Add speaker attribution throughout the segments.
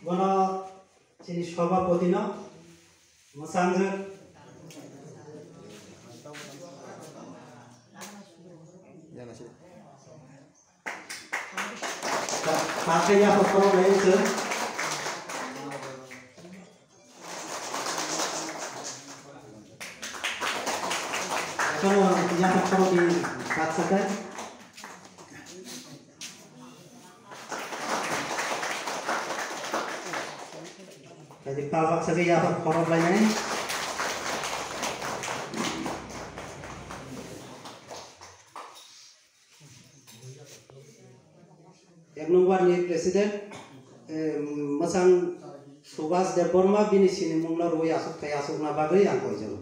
Speaker 1: bono sini সভাপতি no masangre pakai ya pokok lain tu so ya pokok di katakan jadi kalau saya ya pokok lain एक number नि president मसां Subhash Debbarma बिनि सिनि मुंला रोय आसुक थाय आसुक ना बागै आं कयजों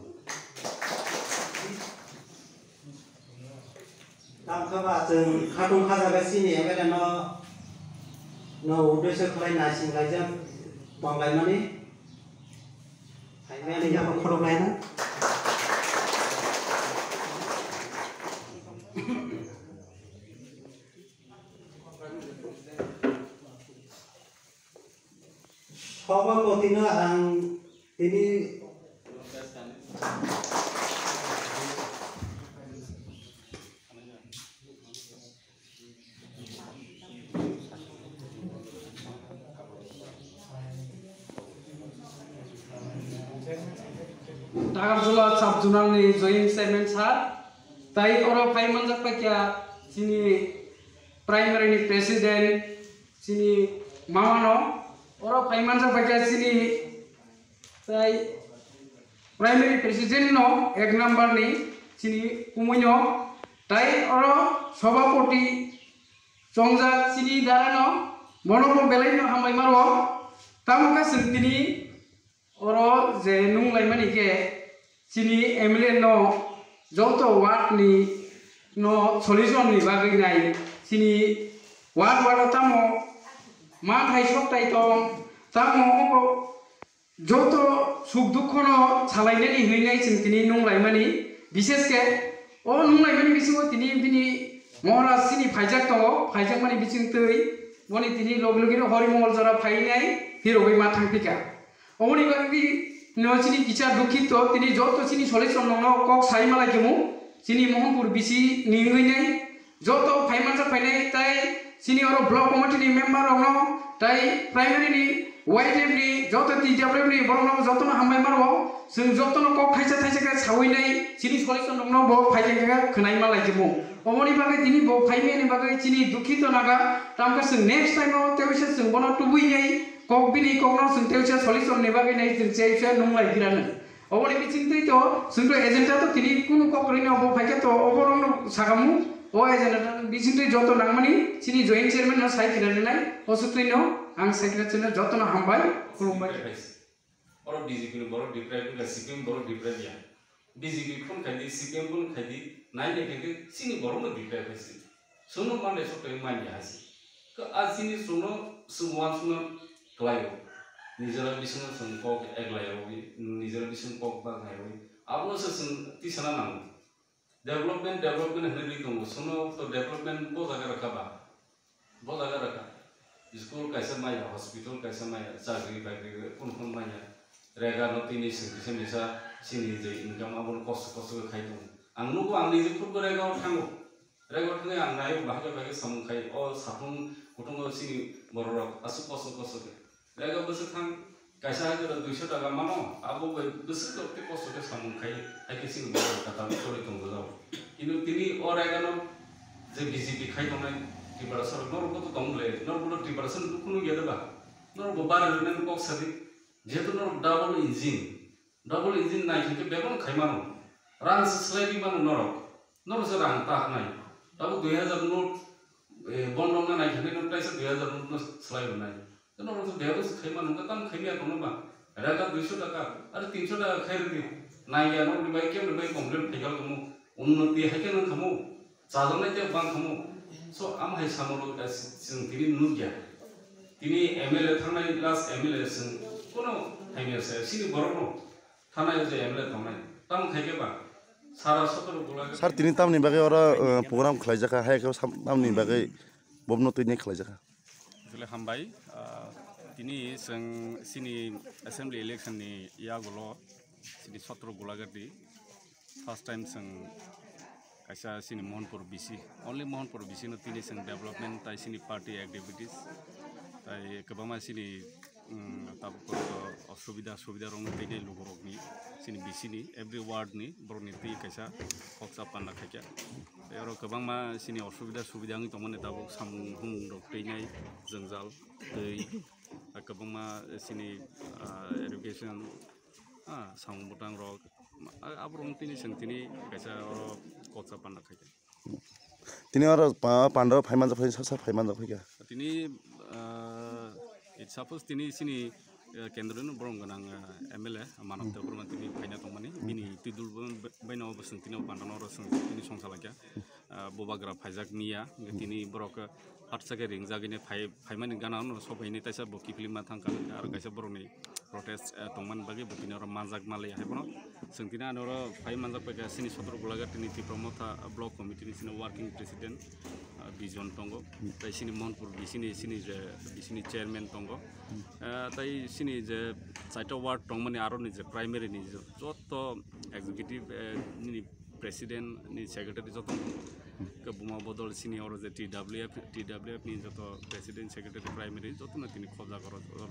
Speaker 1: तामखबा जों खाथुं खाजागा सिनि एबेले न उद्देश्य खलायना सिंलायजों दंलायनानै हायनानै या खरबलायना সভাপতিनो आं दिनै
Speaker 2: Dagarjola Sabjunalni joint chairman sir tai oro phaiman jakpakia sini primary ni president sini mamano oro phaiman jakpakia sini tai primary president no ek number ni sini kumunyo tai oro sabapoti songjak sini darano monomo belaino hambai maro tamuka sentini oro je nung laimani ke sini MLA no joto ward ni no solution ni bagai nai sini ward tamo ma thai sok tai tong tamo joto suk dukho no chalaine ni heinai sintini nung laimani bishes ke o nung laimani bisingo tini bini mohara sini phaijak tongo phaijak mani bising tei boni tini loglogi no hori mongol jara phainai hirogai ma thangpika omoni bagi no sini kicha dukhito tini joto sini solution no kok sai mala kemu sini mohanpur bisi ningai joto phaimansa phainai tai sini oro block committee ni member no tai primary ni YDF ni joto TW ni borong no joto no hambai marbo जों joto no kok thaisa thaisa ka sawinai sini solution no bo phaijaka khonai mala kemu omoni bagai tini bo phaime ni bagai sini dukhito naga tamka जों next time no tewise जों bono tubui nei kok bini kok no जों tewise solution ne bagai nei जों cheisa nunglai girana oboni bichintei to जों to agenda to tini kunu kok rino bo phaike to oborong no sagamu o agenda bichintei joto nangmani sini joint chairman no sai girana nai osutui no ang secretary no joto no hambai kulumbai
Speaker 3: oro DGP no boro deprive la CPM boro deprive ya DGP khon khadi CPM khon khadi nai ne ke sini boro no deprive hasi sono mane so to mani hasi ka asini sono sumwan sono klayo nijara bisung sun kok eglayo nijara bisung kok ba ngayo abno se sun tisana nang development hne tongo sono to development bo jaga rakha school kaisa maya hospital kaisa maya chakri bakri kon maya rega no tini semisa sini je income abon cost khai dong angnu ko angni je khut rega thango ang nayo bahga bagi samung khai o sapung kutungo sini borok asu koso rega besu thang kaisa ha 200 taka mano abo besu to te koso ke samung khai ai sini borok kata chori tongo jao kinu tini o rega no je BJP khai dong nai preparation nor ko to tongle nor ko preparation dukunu geda ba nor bo bar nen kok sadi jeto nor double engine nai ke bebon khaimano ran sliding man nor se rang ta nai tabu 2000 not bondong na nai ke no price 2000 not slide nai nor to devo khaimano ka tam khaimia kono ba ra ka 200 taka are 300 taka khair di nai ya nor bai ke bai complaint thaigal komo unnati haike nan khamo chadonai te bang khamo so am hai samolo ka sing tini nugya tini MLA thangnai last MLA sing kono thaimia se sini borno thanai je MLA thangnai tam khaike ba sara sotoro bola
Speaker 4: sar tini tamni bagai ora program khlaijaka hai ka tamni bagai bobno tini khlaijaka
Speaker 5: আসলে হামবাই
Speaker 3: Tini sini assembly election ni iagolo sini sotro gulagati first time kaisa sini Mohanpur BC only Mohanpur BC no tini development tai sini party activities tai kebama sini tab ko asubida rong tini lugorok ni sini BC ni every ward ni borniti kaisa hoksa panna khaja ero kebama sini asubida ngi tomone tab samung humung dok teinai jengjal tei kebama sini education samung butang rok abrong tini tini kaisa oro kotsa panna khaja
Speaker 4: tini oro pandor phaiman jafai sa phaiman jafai ka
Speaker 3: tini it suppose tini sini kendrun borong ganang MLA manap tebrman tini phaina tongmani bini tidul baino basung tini pandano ro sung tini songsalakya bobagra phaijak niya tini borok hatsake ringjagine phaimani gana no sobaini taisa boki filma thangka ar kaisa boroni protest tongman bagi butini ro manjak malai haibno sungtina ro phai manjak pega sini sotro gulaga tini promota block committee ni sini working president vision tongo tai sini Mohanpur sini chairman tongo tai sini je saito ward tongmani aro ni je primary ni joto executive ni president ni secretary joto ke buma bodol sini oro je TWF ni joto president secretary primary joto na tini khoja karo lu